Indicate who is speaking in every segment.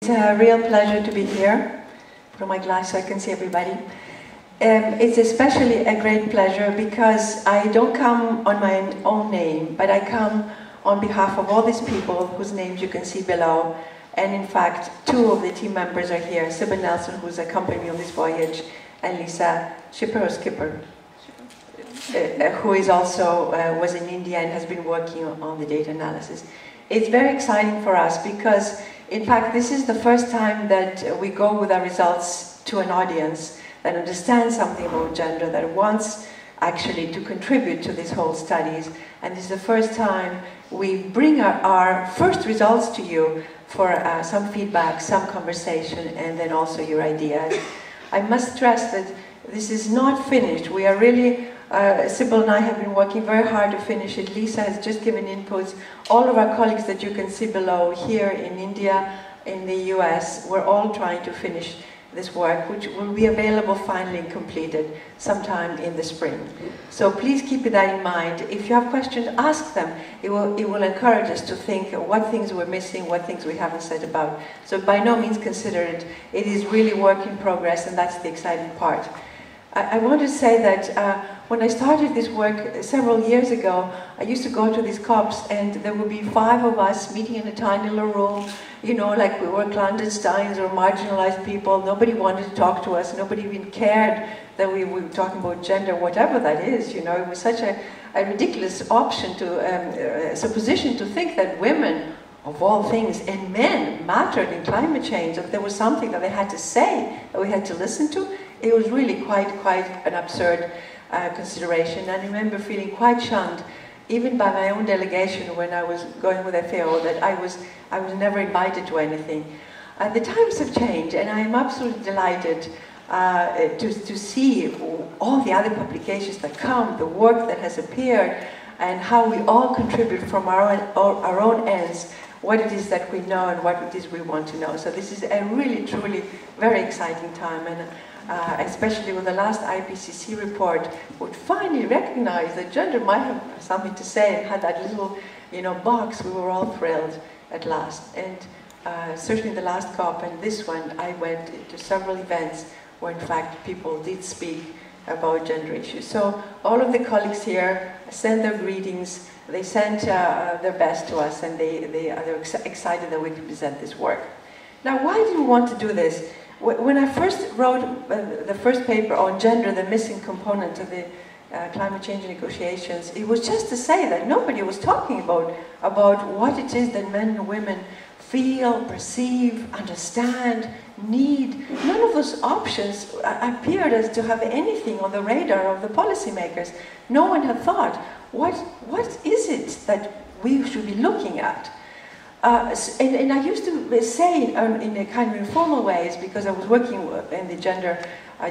Speaker 1: It's a real pleasure to be here. Put on my glass so I can see everybody. It's especially a great pleasure because I don't come on my own name, but I come on behalf of all these people whose names you can see below. And in fact, two of the team members are here, Sybil Nelson, who's accompanied me on this voyage, and Lisa Skipper, who is also was in India and has been working on the data analysis. It's very exciting for us because, in fact, this is the first time that we go with our results to an audience that understands something about gender, that wants actually to contribute to these whole studies. And this is the first time we bring our first results to you for some feedback, some conversation, and then also your ideas. I must stress that this is not finished. We are really, Sybil and I have been working very hard to finish it. Lisa has just given inputs. All of our colleagues that you can see below here in India, in the US, we're all trying to finish this work, which will be available finally completed sometime in the spring. So please keep that in mind. If you have questions, ask them. It will encourage us to think what things we're missing, what things we haven't said about. So by no means consider it. It is really work in progress, and that's the exciting part. I want to say that when I started this work several years ago, I used to go to these COPs and there would be 5 of us meeting in a tiny little room, you know, like we were clandestines or marginalized people. Nobody wanted to talk to us. Nobody even cared that we were talking about gender, whatever that is, you know. It was such a ridiculous option to, supposition to think that women, of all things, and men mattered in climate change, that there was something that they had to say, that we had to listen to. It was really quite an absurd consideration. And I remember feeling quite shunned, even by my own delegation when I was going with FAO, that I was never invited to anything. The times have changed, and I am absolutely delighted to see all the other publications that come, the work that has appeared, and how we all contribute from our own ends, what it is that we know and what it is we want to know. So this is a really, truly very exciting time, and especially with the last IPCC report, would finally recognize that gender might have something to say and had that little, you know, box. We were all thrilled at last. And certainly the last COP and this one, I went to several events where in fact people did speak about gender issues. So all of the colleagues here send their greetings. They sent their best to us, and they're excited that we can present this work. Now, why did we want to do this? When I first wrote the first paper on gender, the missing component of the climate change negotiations, it was just to say that nobody was talking about what it is that men and women feel, perceive, understand, need. None of those options appeared as to have anything on the radar of the policymakers. No one had thought, what is it that we should be looking at? And I used to say in a kind of informal ways, because I was working in the gender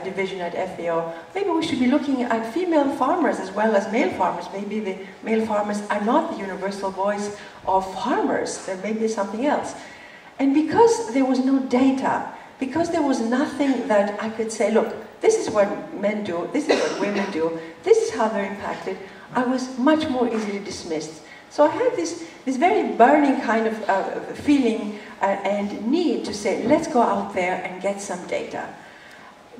Speaker 1: division at FAO, maybe we should be looking at female farmers as well as male farmers. Maybe the male farmers are not the universal voice of farmers. There may be something else. And because there was no data, because there was nothing that I could say, look, this is what men do, this is what women do, this is how they're impacted, I was much more easily dismissed. So I had this very burning kind of feeling and need to say, let's go out there and get some data.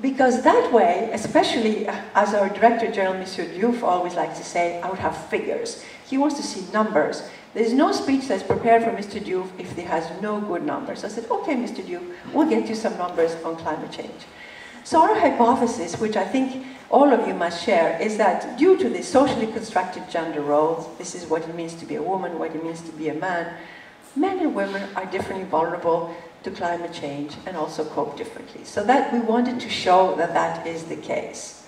Speaker 1: Because that way, especially as our Director General, Mr. Diouf, always likes to say, I would have figures. He wants to see numbers. There's no speech that's prepared for Mr. Diouf if he has no good numbers. I said, okay, Mr. Diouf, we'll get you some numbers on climate change. So our hypothesis, which I think all of you must share, is that due to the socially constructed gender roles, this is what it means to be a woman, what it means to be a man, men and women are differently vulnerable to climate change and also cope differently. So that we wanted to show that that is the case.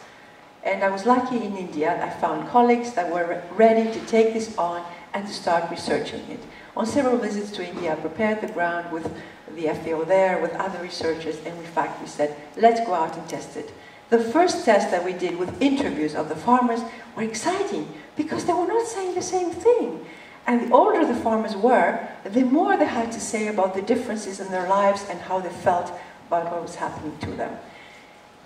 Speaker 1: And I was lucky in India. I found colleagues that were ready to take this on and to start researching it. On several visits to India, I prepared the ground with the FAO there, with other researchers, and in fact we said, let's go out and test it. The first test that we did with interviews of the farmers were exciting because they were not saying the same thing. And the older the farmers were, the more they had to say about the differences in their lives and how they felt about what was happening to them.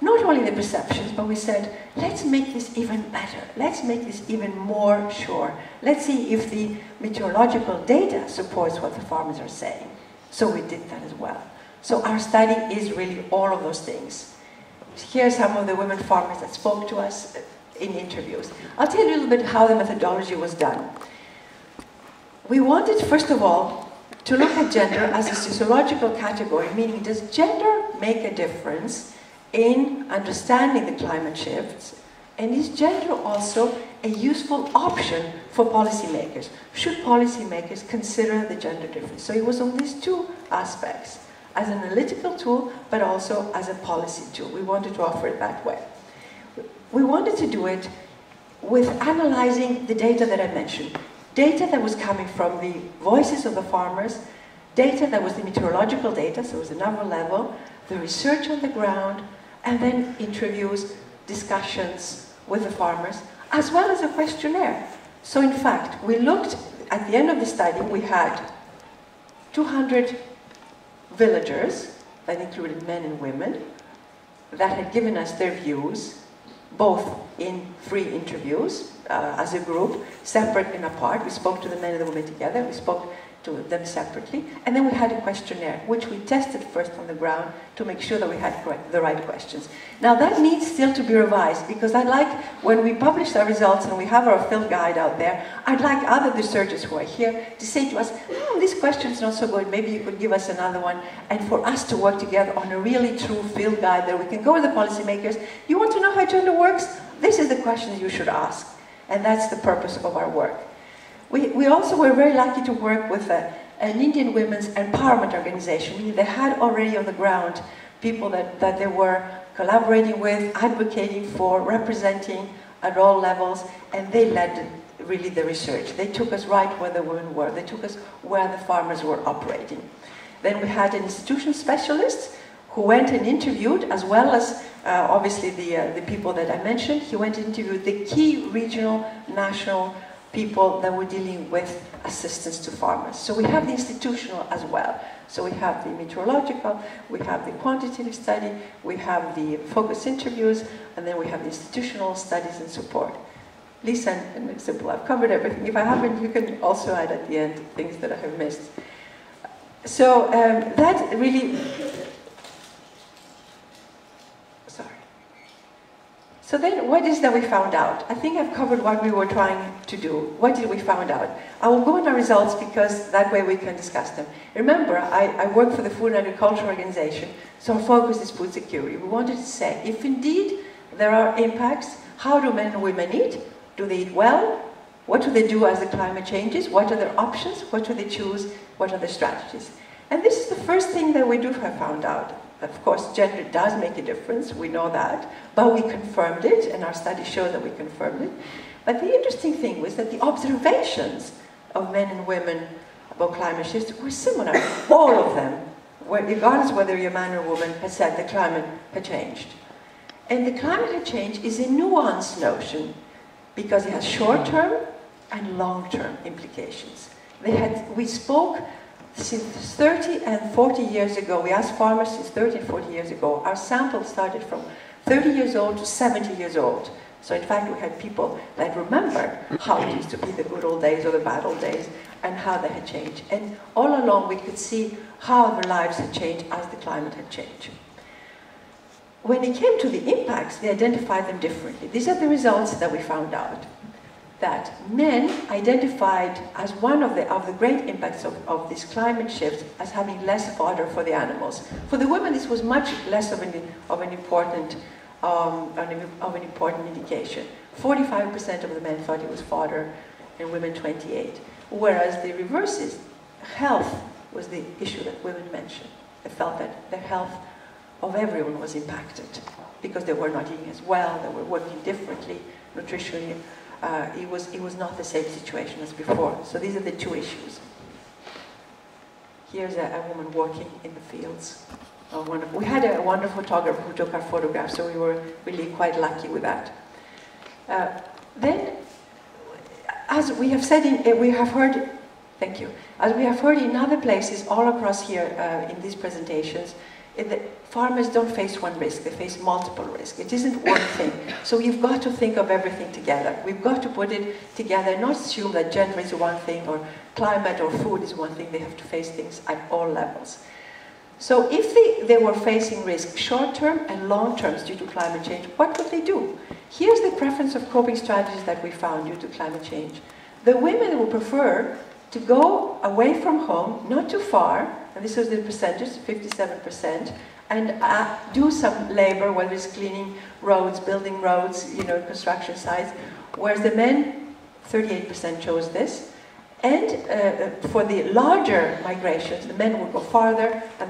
Speaker 1: Not only the perceptions, but we said, let's make this even better. Let's make this even more sure. Let's see if the meteorological data supports what the farmers are saying. So we did that as well. So our study is really all of those things. Here are some of the women farmers that spoke to us in interviews. I'll tell you a little bit how the methodology was done. We wanted, first of all, to look at gender as a sociological category, meaning does gender make a difference in understanding the climate shifts? And is gender also a useful option for policymakers? Should policymakers consider the gender difference? So it was on these two aspects, as an analytical tool, but also as a policy tool. We wanted to offer it that way. We wanted to do it with analyzing the data that I mentioned. Data that was coming from the voices of the farmers, data that was the meteorological data, so it was another level, the research on the ground, and then interviews, discussions with the farmers, as well as a questionnaire. So in fact, we looked, at the end of the study, we had 200 villagers, that included men and women, that had given us their views, both in free interviews, as a group, separate and apart. We spoke to the men and the women together, we spoke to them separately, and then we had a questionnaire, which we tested first on the ground to make sure that we had the right questions. Now that needs still to be revised, because I'd like, when we publish our results and we have our field guide out there, I'd like other researchers who are here to say to us, this question's not so good, maybe you could give us another one, and for us to work together on a really true field guide that we can go with the policymakers. You want to know how gender works? This is the questions you should ask, and that's the purpose of our work. We also were very lucky to work with an Indian women's empowerment organization. They had already on the ground people that they were collaborating with, advocating for, representing at all levels, and they led really the research. They took us right where the women were. They took us where the farmers were operating. Then we had an institution specialist who went and interviewed, as well as obviously the people that I mentioned. He went and interviewed the key regional, national people that were dealing with assistance to farmers. So we have the institutional as well. So we have the meteorological, we have the quantitative study, we have the focus interviews, and then we have the institutional studies and support. Lisa and Example, I've covered everything. If I haven't, you can also add at the end things that I have missed. So that really, So then, what is that we found out? I think I've covered what we were trying to do. What did we find out? I will go on our results because that way we can discuss them. Remember, I work for the Food and Agriculture Organization, so our focus is food security. We wanted to say, if indeed there are impacts, how do men and women eat? Do they eat well? What do they do as the climate changes? What are their options? What do they choose? What are their strategies? And this is the first thing that we do have found out. Of course, gender does make a difference, we know that, but we confirmed it, and our study showed that we confirmed it. But the interesting thing was that the observations of men and women about climate shifts were similar. All of them, regardless whether you're a man or a woman, had said the climate had changed. And the climate had changed is a nuanced notion, because it has short-term and long-term implications. We spoke since 30 and 40 years ago, we asked farmers since 30 and 40 years ago, our sample started from 30 years old to 70 years old. So in fact, we had people that remembered how it used to be the good old days or the bad old days, and how they had changed. And all along, we could see how their lives had changed as the climate had changed. When it came to the impacts, they identified them differently. These are the results that we found out. That men identified as one of the great impacts of this climate shift as having less fodder for the animals. For the women, this was much less of an important indication. 45% of the men thought it was fodder, and women 28%. Whereas the reverse is, health was the issue that women mentioned. They felt that the health of everyone was impacted because they were not eating as well, they were working differently, nutritionally. It was not the same situation as before. So these are the two issues. Here's a woman working in the fields. We had a wonderful photographer who took our photographs, so we were really quite lucky with that. Then, as we have said, thank you. As we have heard in other places all across here in these presentations, farmers don't face one risk, they face multiple risks. It isn't one thing. So you've got to think of everything together. We've got to put it together, not assume that gender is one thing, or climate or food is one thing. They have to face things at all levels. So if they were facing risk, short-term and long-term due to climate change, what would they do? Here's the preference of coping strategies that we found due to climate change. The women would prefer to go away from home, not too far, and this was the percentage, 57%, and do some labor, whether it's cleaning roads, building roads, you know, construction sites, whereas the men, 38% chose this. And for the larger migrations, the men would go farther, and